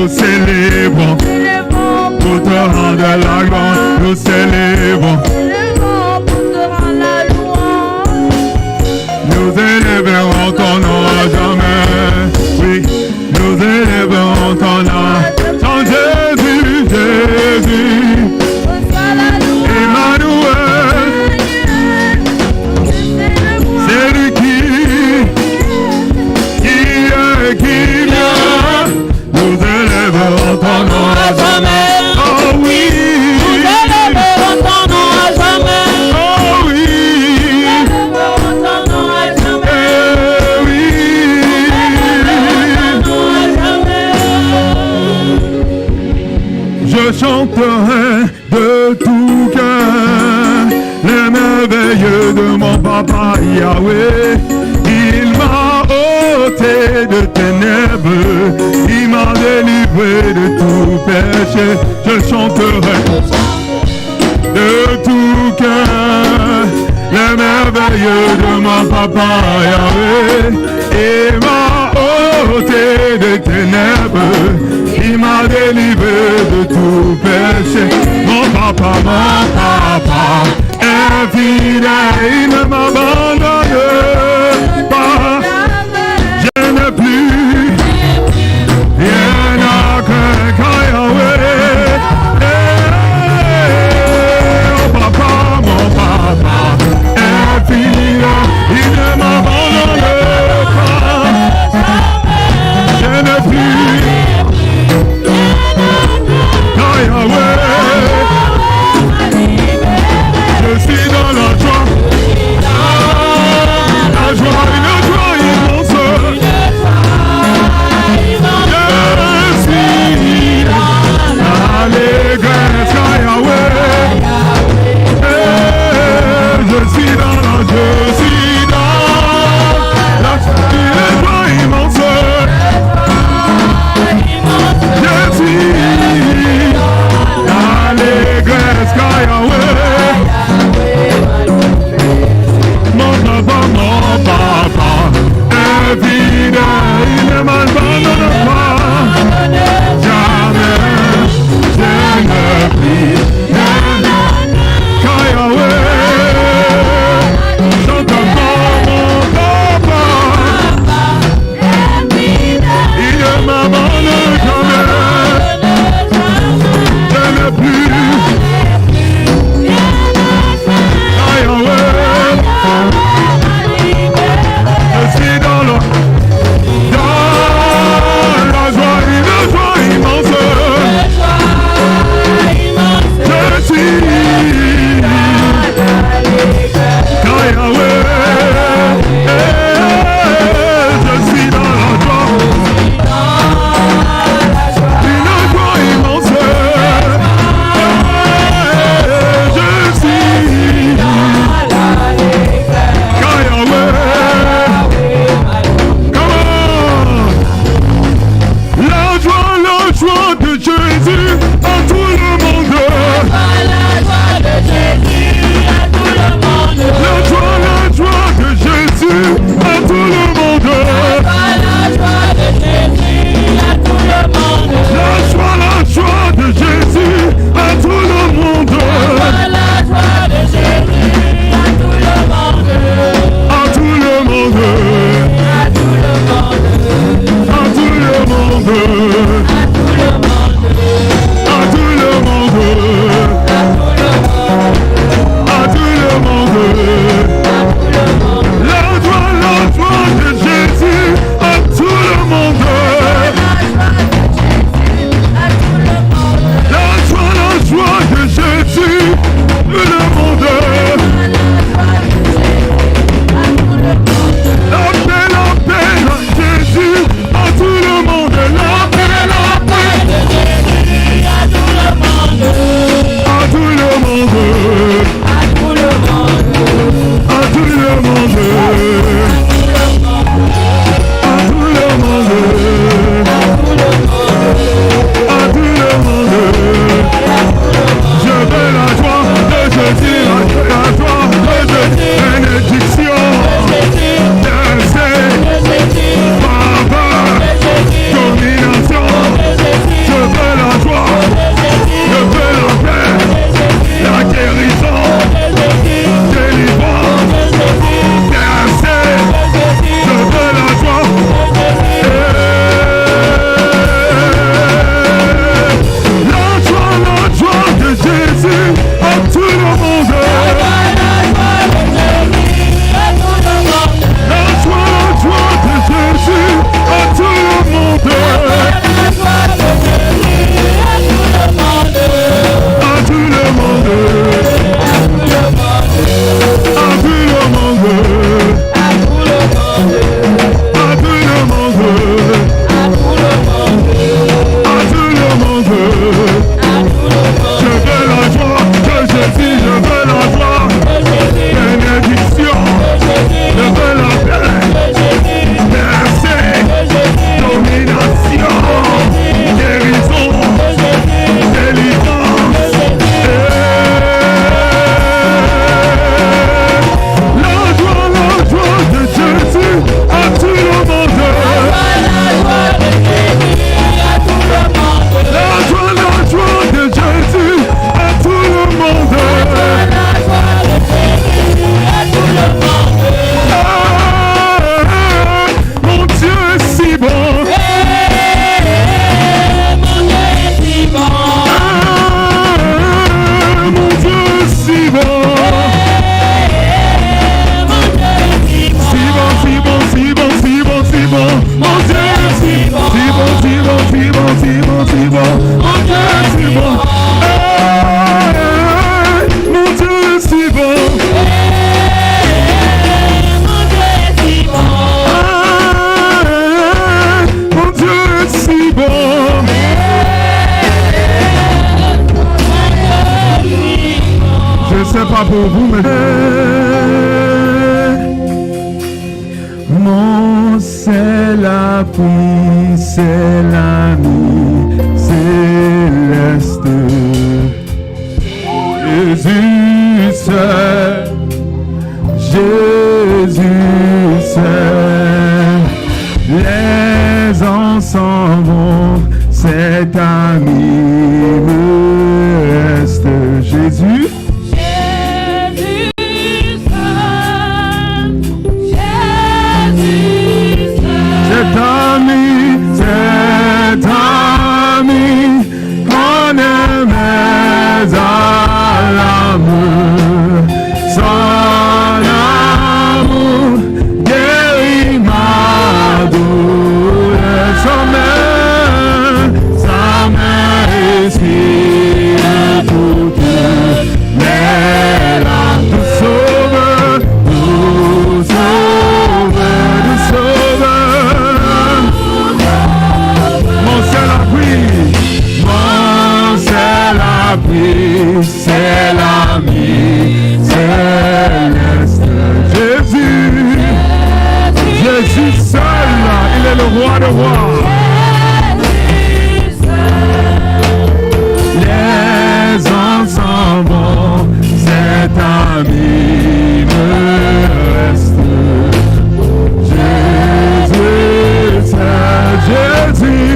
nous célébrons pour te rendre la gloire. Nous célébrons pour te rendre la louange. nous élèverons ton nom à jamais. Oui, nous élèverons ton nom. Sans Jésus, Jésus, Emmanuel, c'est lui qui vient. Nous élèverons ton nom à jamais. Oh oui, nous élèverons ton nom à jamais. oh oui, Ton nom à jamais. eh oui. Ton nom à jamais. Je chanterai de tout cœur les merveilles de mon papa Yahweh. Il m'a ôté de ténèbres, il m'a délivré de tout péché. Je chanterai de tout cœur les merveilles de mon papa Yahweh. Il m'a ôté de ténèbres, il m'a délivré de tout péché. Mon papa est fidèle, il ne m'abandonne pas. Je n'ai plus rien à craindre qu'à Yahweh. Mon papa est fidèle, il ne m'abandonne pas. Je n'ai plus je suis dans la joie. pas pour vous, mais mon c'est la pluie, c'est l'ami céleste. Jésus seul, Jésus seul, les ans s'en vont, cet ami me reste. Jésus, cet ami qu'on aimait à l'amour, son amour guérit ma douleur, sa main respire toutes les larmes du sauveur, c'est l'ami céleste. Jésus, Jésus seul, il est le roi de rois. Les ans s'en vont, cet ami me reste. Jésus, c'est Jésus.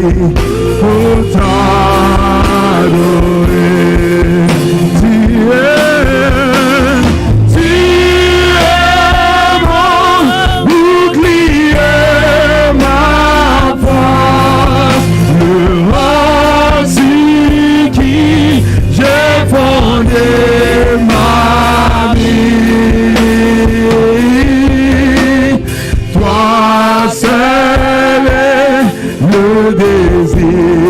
pour t'adorer. Tu es mon bouclier, ma force, le roc sur qui j'ai fondé ma vie. Toi seul est le désir